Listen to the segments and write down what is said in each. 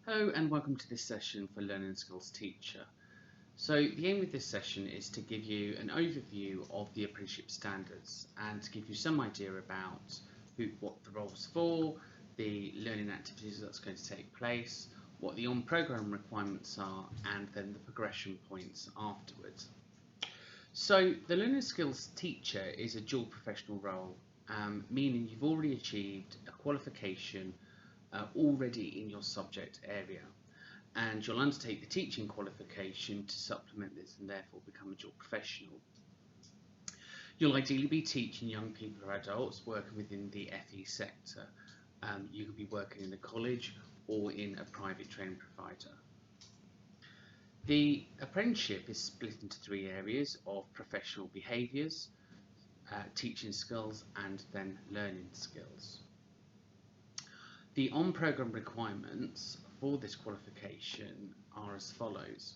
Hello and welcome to this session for Learning Skills Teacher. So the aim of this session is to give you an overview of the apprenticeship standards and to give you some idea about what the role's for, the learning activities that's going to take place, what the on-programme requirements are, and then the progression points afterwards. So the Learning Skills Teacher is a dual professional role, meaning you've already achieved a qualification already in your subject area, and you'll undertake the teaching qualification to supplement this and therefore become a dual professional. You'll ideally be teaching young people or adults working within the FE sector. You could be working in a college or in a private training provider. The apprenticeship is split into three areas of professional behaviours, teaching skills and then learning skills. The on-programme requirements for this qualification are as follows.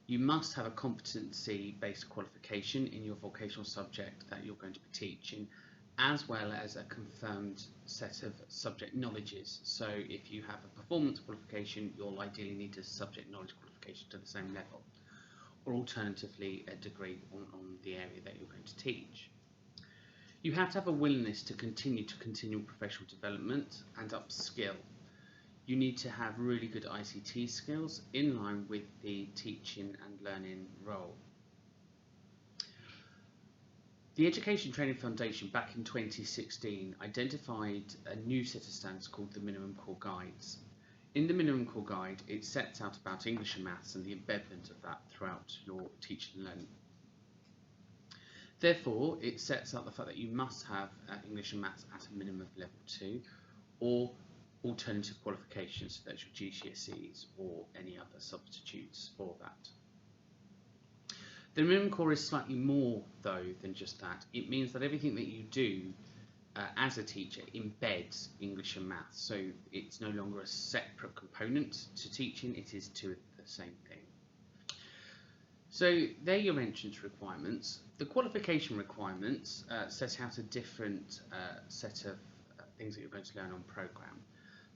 You must have a competency-based qualification in your vocational subject that you're going to be teaching, as well as a confirmed set of subject knowledges. So if you have a performance qualification, you'll ideally need a subject knowledge qualification to the same level, or alternatively a degree on the area that you're going to teach. You have to have a willingness to continue continual professional development and upskill. You need to have really good ICT skills in line with the teaching and learning role. The Education Training Foundation back in 2016 identified a new set of standards called the Minimum Core Guides. In the Minimum Core Guide, it sets out about English and Maths and the embedment of that throughout your teaching and learning. Therefore, it sets out the fact that you must have English and Maths at a minimum of level 2 or alternative qualifications, so that's your GCSEs or any other substitutes for that. The minimum core is slightly more though than just that. It means that everything that you do as a teacher embeds English and Maths, so it's no longer a separate component to teaching, it is two of the same thing. So they're your entrance requirements. The qualification requirements set out a different set of things that you're going to learn on programme.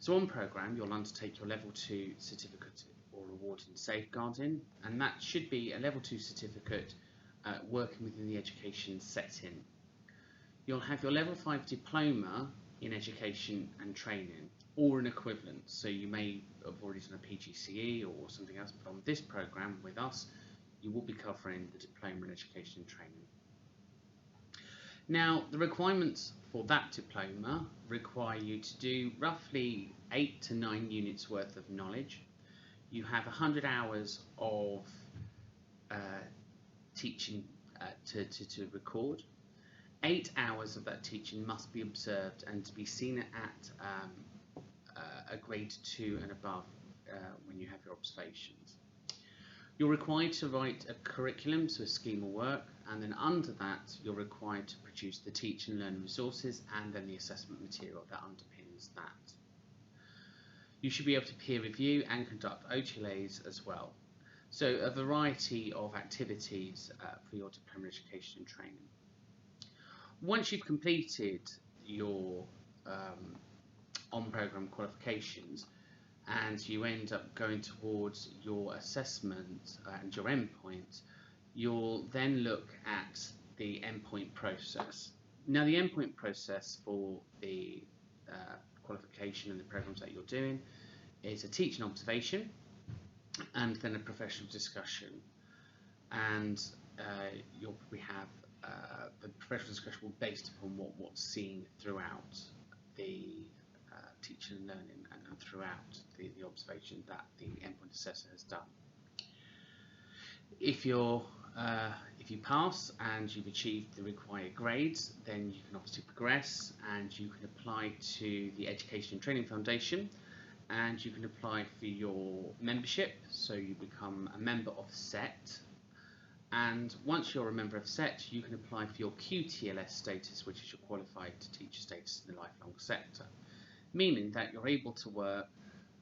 So on programme, you'll undertake your level 2 certificate or award in safeguarding, and that should be a level 2 certificate working within the education setting. You'll have your level 5 diploma in education and training, or an equivalent. So you may have already done a PGCE or something else, but on this programme with us, you will be covering the diploma in education and training. Now, the requirements for that diploma require you to do roughly 8 to 9 units worth of knowledge. You have 100 hours of teaching to record. 8 hours of that teaching must be observed and to be seen at a grade 2 and above when you have your observations. You're required to write a curriculum, so a scheme of work, and then under that you're required to produce the teaching and learning resources and then the assessment material that underpins that. You should be able to peer review and conduct OTLAs as well. So a variety of activities for your diploma in education and training. Once you've completed your on-programme qualifications, and you end up going towards your assessment and your endpoint, you'll then look at the endpoint process. Now, the endpoint process for the qualification and the programs that you're doing is a teaching observation and then a professional discussion. And you'll probably have the professional discussion will be based upon what's seen throughout the teaching and learning and throughout the observation that the endpoint assessor has done. If you pass and you've achieved the required grades, then you can obviously progress and you can apply to the Education and Training Foundation, and you can apply for your membership, so you become a member of SET. And once you're a member of SET, you can apply for your QTLS status, which is your Qualified Teacher status in the lifelong sector, meaning that you're able to work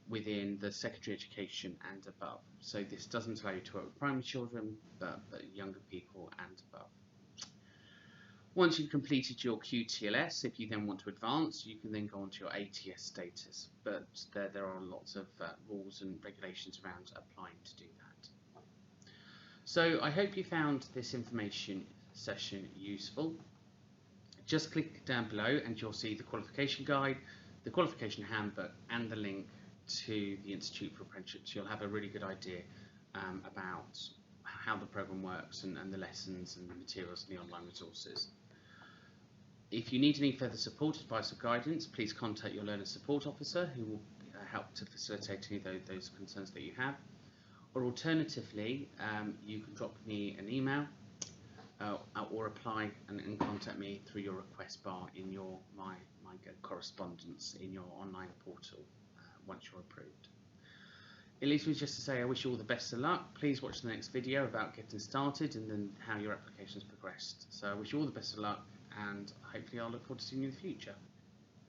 within the secondary education and above. So this doesn't allow you to work with primary children, but younger people and above. Once you've completed your QTLS, if you then want to advance, you can then go on to your ATS status, but there are lots of rules and regulations around applying to do that. So I hope you found this information session useful. Just click down below and you'll see the qualification guide, the qualification handbook and the link to the Institute for Apprenticeships. You'll have a really good idea about how the programme works and the lessons and the materials and the online resources. If you need any further support, advice or guidance, please contact your Learner Support Officer who will help to facilitate any of those concerns that you have. Or alternatively, you can drop me an email or apply and contact me through your request bar in your my correspondence in your online portal once you're approved. It leaves me just to say I wish you all the best of luck. Please watch the next video about getting started and then how your application's progressed. So I wish you all the best of luck, and hopefully I'll look forward to seeing you in the future.